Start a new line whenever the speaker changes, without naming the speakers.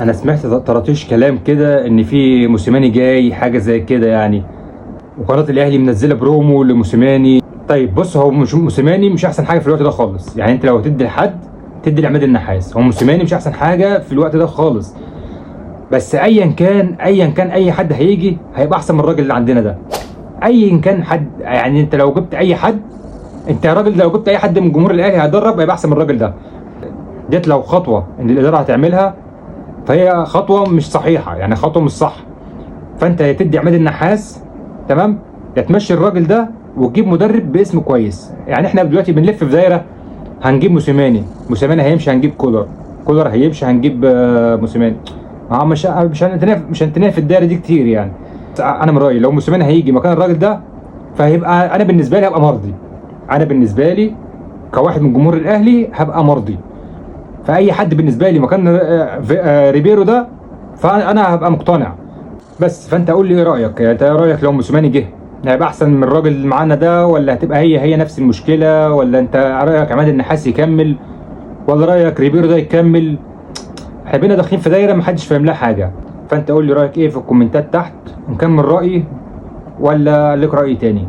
انا سمعت طرطيش كلام كده ان في موسيماني جاي حاجه زي كده يعني، وقناه الاهلي منزله برومو لموسيماني. طيب بص، هو مش موسيماني مش احسن حاجه في الوقت ده خالص، يعني انت لو تدي لحد تدي لعماد النحاس، هو موسيماني مش احسن حاجه في الوقت ده خالص. بس ايا كان اي حد هيجي هيبقى احسن من الراجل اللي عندنا ده. ايا كان حد، يعني انت لو جبت اي حد، انت يا راجل لو جبت اي حد من جمهور الاهلي هيدرب هيبقى احسن من الراجل ده. ديت لو خطوه ان الاداره هتعملها فهي خطوه مش صحيحه، يعني خطوه مش صح. فانت يا تدي عماد النحاس، تمام، يا تمشي الراجل ده وتجيب مدرب باسم كويس. يعني احنا دلوقتي بنلف في دايره، هنجيب موسيماني هيمشي هنجيب كولر هيمشي هنجيب موسيماني. مش هنتنافس في الدايره دي كتير يعني. انا من رايي لو موسيماني هيجي مكان الراجل ده فهيبقى، انا بالنسبه لي هبقى مرضي. انا بالنسبه لي كواحد من جمهور الاهلي هبقى مرضي. فاي حد بالنسبه لي مكان ريبيرو ده فانا هبقى مقتنع. بس فانت قول لي ايه رايك، يعني انت ايه رايك لو موسيماني جه هيبقى احسن من الراجل اللي معانا ده، ولا هتبقى هي نفس المشكله، ولا انت رايك عماد النحاس يكمل، ولا رايك ريبيرو ده يكمل؟ احنا بينا داخلين في دايره محدش فاهم لها حاجه. فانت قول لي رايك ايه في الكومنتات تحت، نكمل رايي ولا لك راي تاني؟